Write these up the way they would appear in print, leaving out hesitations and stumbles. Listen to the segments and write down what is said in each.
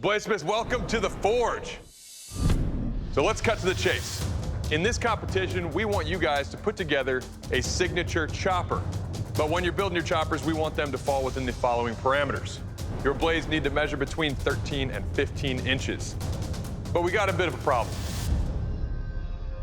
Bladesmiths, welcome to the Forge. So let's cut to the chase. In this competition, we want you guys to put together a signature chopper. But when you're building your choppers, we want them to fall within the following parameters. Your blades need to measure between 13 and 15 inches. But we got a bit of a problem.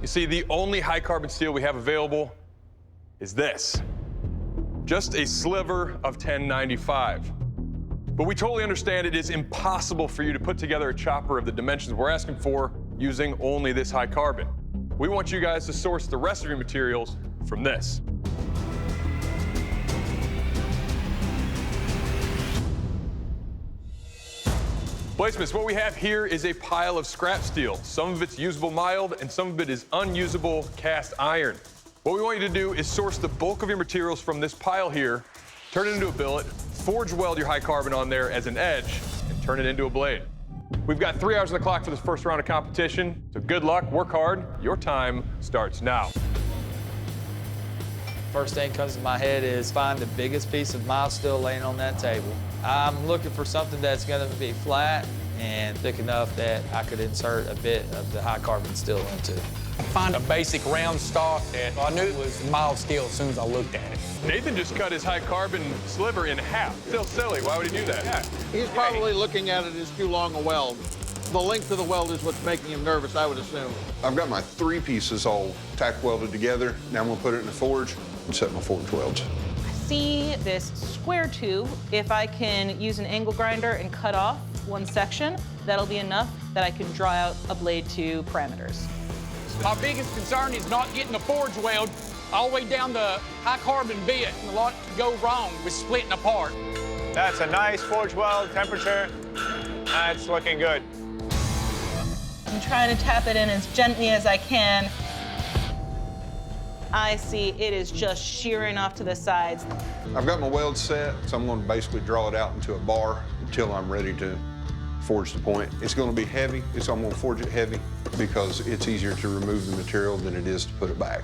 You see, the only high carbon steel we have available is this. Just a sliver of 1095. But we totally understand it is impossible for you to put together a chopper of the dimensions we're asking for using only this high carbon. We want you guys to source the rest of your materials from this. Bladesmiths, what we have here is a pile of scrap steel. Some of it's usable mild and some of it is unusable cast iron. What we want you to do is source the bulk of your materials from this pile here, turn it into a billet, forge weld your high carbon on there as an edge, and turn it into a blade. We've got 3 hours on the clock for this first round of competition, so good luck, work hard. Your time starts now. First thing comes to my head is find the biggest piece of mild steel laying on that table. I'm looking for something that's going to be flat and thick enough that I could insert a bit of the high carbon steel into. Find a basic round stock that I knew it was mild steel as soon as I looked at it. Nathan just cut his high carbon sliver in half. Still silly, why would he do that? Yeah. He's probably looking at it as too long a weld. The length of the weld is what's making him nervous, I would assume. I've got my 3 pieces all tack welded together. Now I'm gonna put it in the forge and set my forge welds. I see this square tube. If I can use an angle grinder and cut off one section, that'll be enough that I can draw out a blade to parameters. My biggest concern is not getting the forge weld all the way down the high carbon bit. A lot could go wrong with splitting apart. That's a nice forge weld temperature. It's looking good. I'm trying to tap it in as gently as I can. I see it is just shearing off to the sides. I've got my weld set, so I'm gonna basically draw it out into a bar until I'm ready to forge the point. It's gonna be heavy, so I'm gonna forge it heavy because it's easier to remove the material than it is to put it back.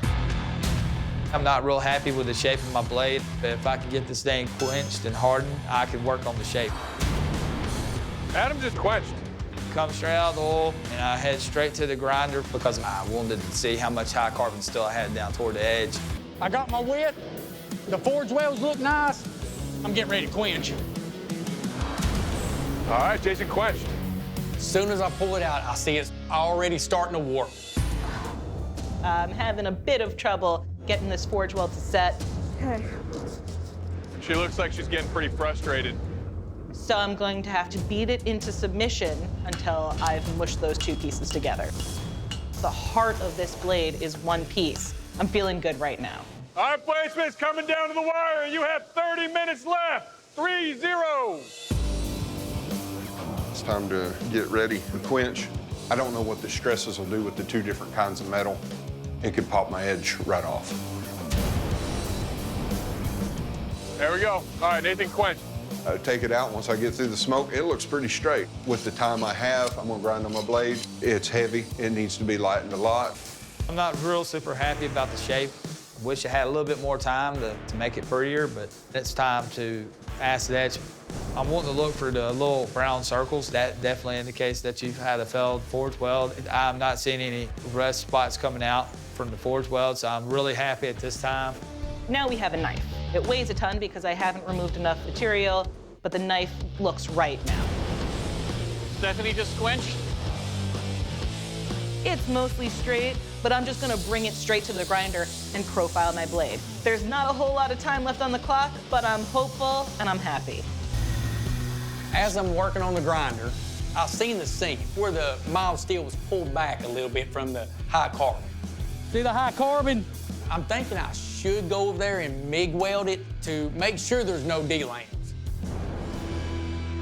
I'm not real happy with the shape of my blade, but if I could get this thing quenched and hardened, I could work on the shape. Adam just quenched. Come straight out of the oil, and I head straight to the grinder because I wanted to see how much high carbon steel I had down toward the edge. I got my width. The forge welds look nice. I'm getting ready to quench. All right, Jason quenched. As soon as I pull it out, I see it's already starting to warp. I'm having a bit of trouble getting this forge weld to set. Okay. She looks like she's getting pretty frustrated. So I'm going to have to beat it into submission until I've mushed those 2 pieces together. The heart of this blade is 1 piece. I'm feeling good right now. All right, Bladesmiths, coming down to the wire. You have 30 minutes left. 3-0. It's time to get ready to quench. I don't know what the stresses will do with the 2 different kinds of metal. It could pop my edge right off. There we go. All right, Nathan quenched. Take it out. Once I get through the smoke, it looks pretty straight. With the time I have, I'm gonna grind on my blade. It's heavy. It needs to be lightened a lot. I'm not real super happy about the shape. Wish I had a little bit more time to make it prettier, but it's time to acid etch. I'm wanting to look for the little brown circles. That definitely indicates that you've had a failed forge weld. I'm not seeing any rust spots coming out from the forge weld, so I'm really happy at this time. Now we have a knife. It weighs a ton because I haven't removed enough material, but the knife looks right now. Stephanie just quenched. It's mostly straight, but I'm just gonna bring it straight to the grinder and profile my blade. There's not a whole lot of time left on the clock, but I'm hopeful and I'm happy. As I'm working on the grinder, I've seen the seam where the mild steel was pulled back a little bit from the high carbon. See the high carbon? I'm thinking I should go over there and MIG weld it to make sure there's no D-lanes.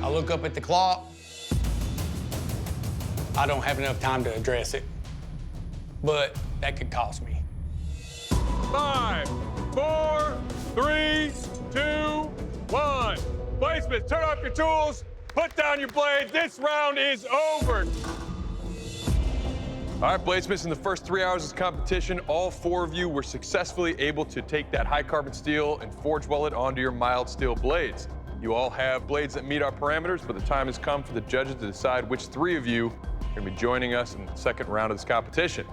I look up at the clock. I don't have enough time to address it, but that could cost me. 5, 4, 3, 2, 1. Bladesmiths, turn off your tools, put down your blade. This round is over. All right, Bladesmiths, in the first 3 hours of this competition, all 4 of you were successfully able to take that high carbon steel and forge weld it onto your mild steel blades. You all have blades that meet our parameters, but the time has come for the judges to decide which 3 of you are going to be joining us in the second round of this competition.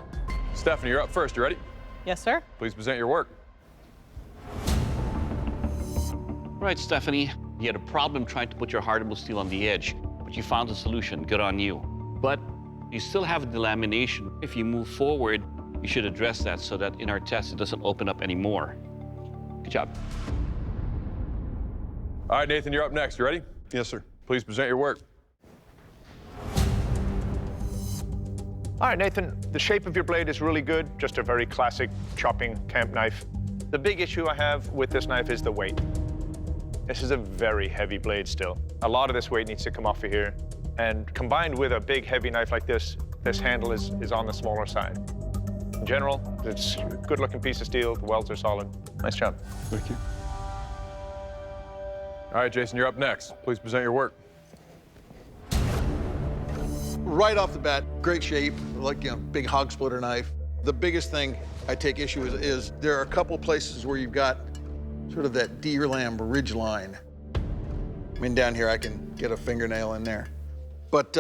Stephanie, you're up first. You ready? Yes, sir. Please present your work. All right, Stephanie, you had a problem trying to put your hardenable steel on the edge, but you found a solution. Good on you. But you still have a delamination. If you move forward, you should address that so that in our test it doesn't open up anymore. Good job. All right, Nathan, you're up next. You ready? Yes, sir. Please present your work. All right, Nathan, the shape of your blade is really good, just a very classic chopping camp knife. The big issue I have with this knife is the weight. This is a very heavy blade still. A lot of this weight needs to come off of here. And combined with a big, heavy knife like this handle is on the smaller side. In general, it's a good-looking piece of steel. The welds are solid. Nice job. Thank you. All right, Jason, you're up next. Please present your work. Right off the bat, great shape, like, big hog splitter knife. The biggest thing I take issue with is there are a couple places where you've got sort of that deer lamb ridge line. I mean, down here I can get a fingernail in there. But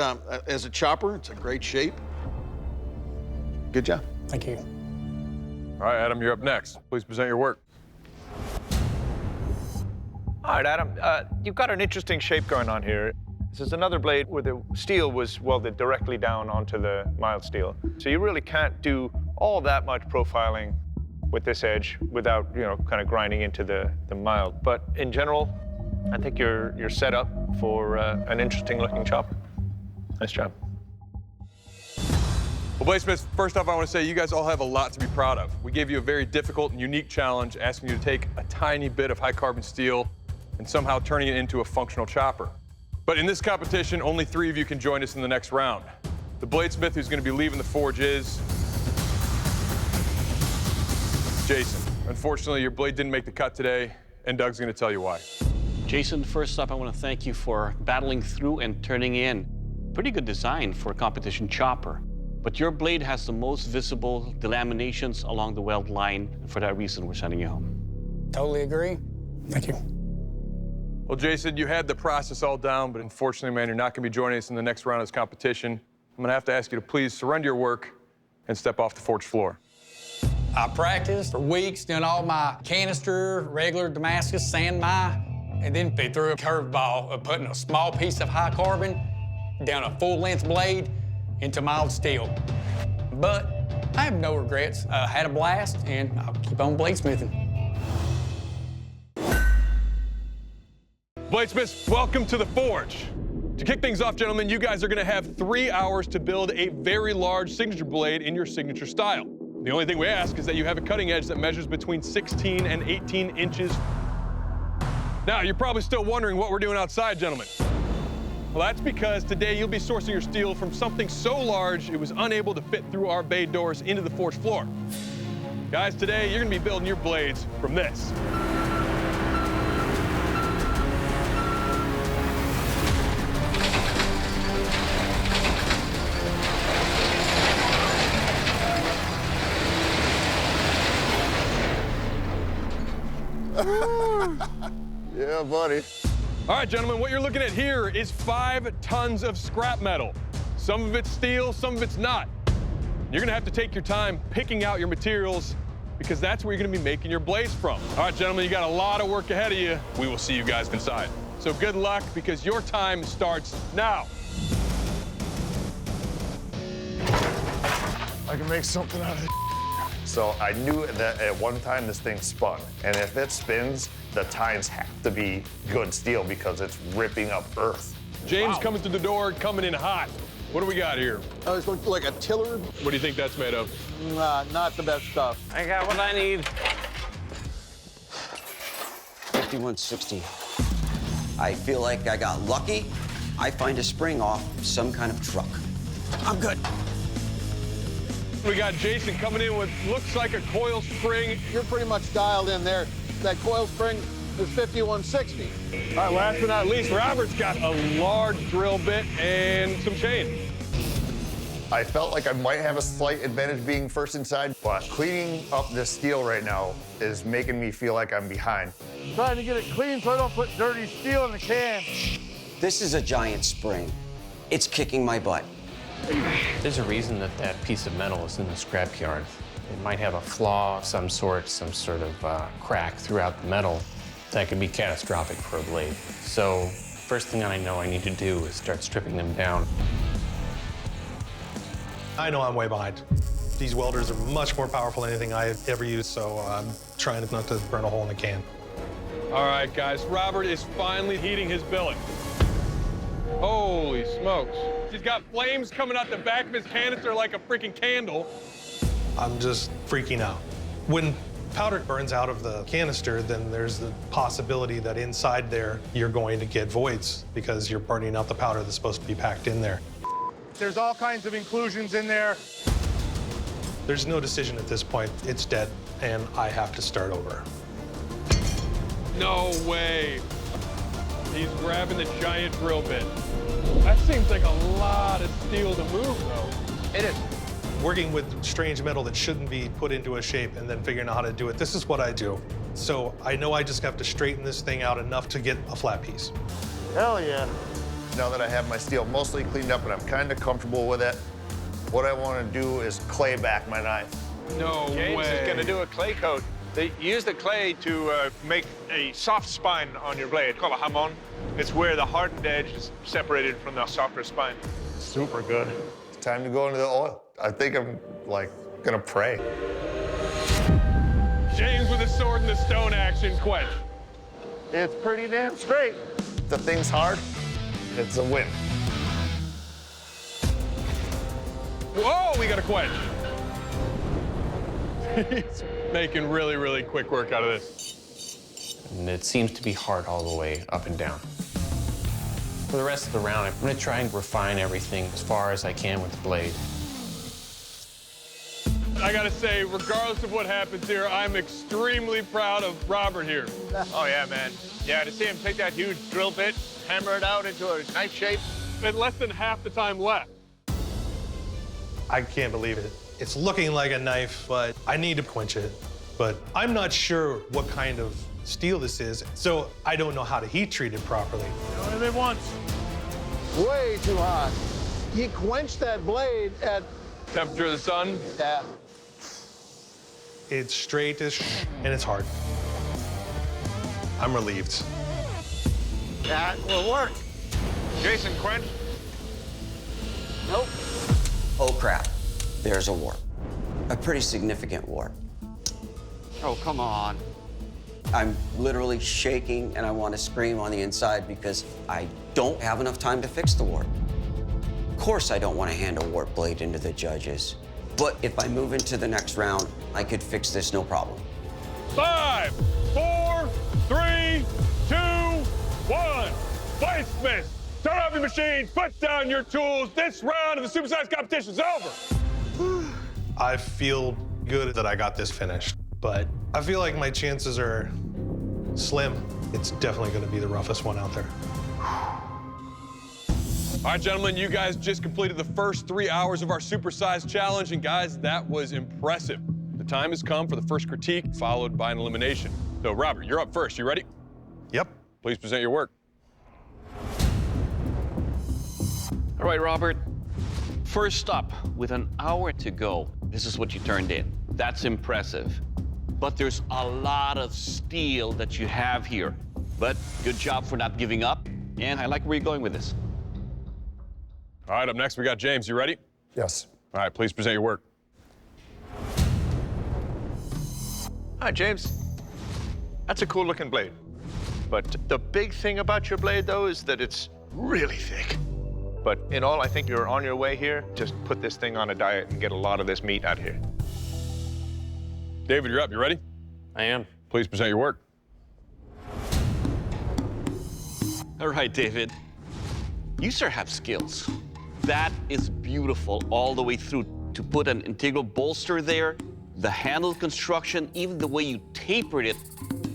as a chopper, it's a great shape. Good job. Thank you. All right, Adam, you're up next. Please present your work. All right, Adam, you've got an interesting shape going on here. This is another blade where the steel was welded directly down onto the mild steel. So you really can't do all that much profiling with this edge without, kind of grinding into the mild. But in general, I think you're set up for an interesting looking chopper. Nice job. Well, Bladesmiths, first off, I want to say you guys all have a lot to be proud of. We gave you a very difficult and unique challenge, asking you to take a tiny bit of high-carbon steel and somehow turning it into a functional chopper. But in this competition, only 3 of you can join us in the next round. The bladesmith who's going to be leaving the forge is Jason. Unfortunately, your blade didn't make the cut today, and Doug's going to tell you why. Jason, first up, I want to thank you for battling through and turning in. Pretty good design for a competition chopper. But your blade has the most visible delaminations along the weld line, and for that reason, we're sending you home. Totally agree. Thank you. Well, Jason, you had the process all down, but unfortunately, man, you're not going to be joining us in the next round of this competition. I'm going to have to ask you to please surrender your work and step off the forge floor. I practiced for weeks doing all my canister, regular Damascus, sand my, and then they threw a curveball of putting a small piece of high carbon down a full-length blade into mild steel. But I have no regrets. I had a blast, and I'll keep on bladesmithing. Bladesmiths, welcome to the forge. To kick things off, gentlemen, you guys are going to have 3 hours to build a very large signature blade in your signature style. The only thing we ask is that you have a cutting edge that measures between 16 and 18 inches. Now, you're probably still wondering what we're doing outside, gentlemen. Well, that's because today you'll be sourcing your steel from something so large it was unable to fit through our bay doors into the forge floor. Guys, today you're going to be building your blades from this. Yeah, buddy. All right, gentlemen, what you're looking at here is 5 tons of scrap metal. Some of it's steel, some of it's not. You're gonna have to take your time picking out your materials because that's where you're gonna be making your blades from. All right, gentlemen, you got a lot of work ahead of you. We will see you guys inside. So good luck because your time starts now. I can make something out of it. So I knew that at one time this thing spun, and if it spins, the tines have to be good steel because it's ripping up earth. James coming through the door, coming in hot. What do we got here? Oh, this looks like a tiller. What do you think that's made of? Not the best stuff. I got what I need. 5160. I feel like I got lucky. I find a spring off some kind of truck. I'm good. We got Jason coming in with looks like a coil spring. You're pretty much dialed in there. That coil spring is 5160. All right, last but not least, Robert's got a large drill bit and some chain. I felt like I might have a slight advantage being first inside, but cleaning up this steel right now is making me feel like I'm behind. Trying to get it clean so I don't put dirty steel in the can. This is a giant spring. It's kicking my butt. There's a reason that that piece of metal is in the scrapyard. It might have a flaw of some sort of crack throughout the metal that could be catastrophic for a blade. So first thing I know I need to do is start stripping them down. I know I'm way behind. These welders are much more powerful than anything I've ever used, so I'm trying not to burn a hole in the can. All right, guys, Robert is finally heating his billet. Holy smokes. He's got flames coming out the back of his canister like a freaking candle. I'm just freaking out. When powder burns out of the canister, then there's the possibility that inside there you're going to get voids because you're burning out the powder that's supposed to be packed in there. There's all kinds of inclusions in there. There's no decision at this point. It's dead, and I have to start over. No way. He's grabbing the giant drill bit. That seems like a lot of steel to move, though. It is. Working with strange metal that shouldn't be put into a shape and then figuring out how to do it, this is what I do. So I know I just have to straighten this thing out enough to get a flat piece. Hell yeah. Now that I have my steel mostly cleaned up and I'm kind of comfortable with it, what I want to do is clay back my knife. No James way. is going to do a clay coat. They use the clay to make a soft spine on your blade called a hamon. It's where the hardened edge is separated from the softer spine. Super good. It's time to go into the oil. I think I'm, like, gonna pray. James with a sword and the stone action, Quench. It's pretty damn straight. The thing's hard, it's a win. Whoa, we got a Quench. He's making really, really quick work out of this. And it seems to be hard all the way up and down. For the rest of the round, I'm gonna try and refine everything as far as I can with the blade. I gotta say, regardless of what happens here, I'm extremely proud of Robert here. Oh, yeah, man. Yeah, to see him take that huge drill bit, hammer it out into a knife shape. In less than half the time left. I can't believe it. It's looking like a knife, but I need to quench it. But I'm not sure what kind of steel this is, so I don't know how to heat treat it properly. Only once. Way too hot. You quench that blade at... Temperature of the sun. Yeah. It's straightish, and it's hard. I'm relieved. That will work. Jason, Quench. Nope. Oh, crap. There's a warp. A pretty significant warp. Oh, come on. I'm literally shaking, and I want to scream on the inside because I don't have enough time to fix the warp. Of course, I don't want to hand a warp blade into the judges. But if I move into the next round, I could fix this no problem. 5, 4, 3, 2, 1. Bladesmiths, turn off your machines, put down your tools. This round of the supersize competition is over. I feel good that I got this finished, but I feel like my chances are slim. It's definitely going to be the roughest one out there. All right, gentlemen, you guys just completed the first 3 hours of our supersize challenge, and guys, that was impressive. The time has come for the first critique, followed by an elimination. So, Robert, you're up first. You ready? Yep. Please present your work. All right, Robert. First up, with an hour to go, this is what you turned in. That's impressive. But there's a lot of steel that you have here. But good job for not giving up, and I like where you're going with this. All right, up next, we got James. You ready? Yes. All right, please present your work. Hi, James. That's a cool looking blade. But the big thing about your blade, though, is that it's really thick. But in all, I think you're on your way here. Just put this thing on a diet and get a lot of this meat out here. David, you're up. You ready? I am. Please present your work. All right, David. You sure have skills. That is beautiful all the way through. To put an integral bolster there, the handle construction, even the way you tapered it.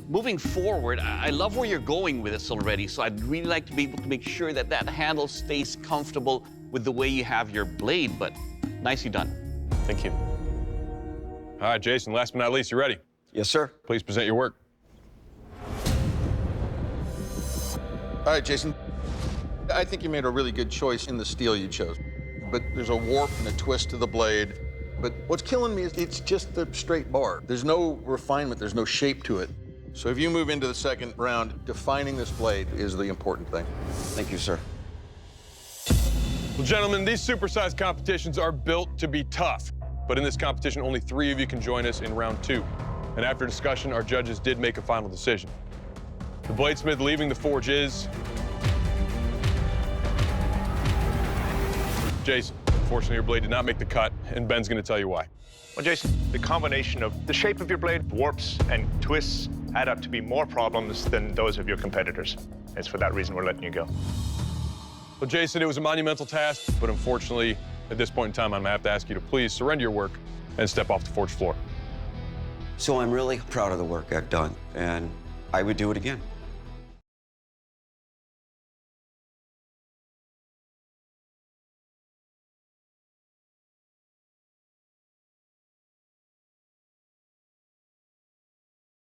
Moving forward, I love where you're going with this already, so I'd really like to be able to make sure that that handle stays comfortable with the way you have your blade, but Nicely done. Thank you. All right, Jason, last but not least, you ready? Yes, sir. Please present your work. All right, Jason. I think you made a really good choice in the steel you chose. But there's a warp and a twist to the blade. But what's killing me is it's just the straight bar. There's no refinement, there's no shape to it. So if you move into the second round, defining this blade is the important thing. Thank you, sir. Well, gentlemen, these supersized competitions are built to be tough. But in this competition, only 3 of you can join us in round 2. And after discussion, our judges did make a final decision. The bladesmith leaving the forge is Jason. Unfortunately, your blade did not make the cut, and Ben's going to tell you why. Well, Jason, the combination of the shape of your blade, warps, and twists add up to be more problems than those of your competitors. It's for that reason we're letting you go. Well, Jason, it was a monumental task, but unfortunately, at this point in time, I'm going to have to ask you to please surrender your work and step off the forge floor. So I'm really proud of the work I've done, and I would do it again.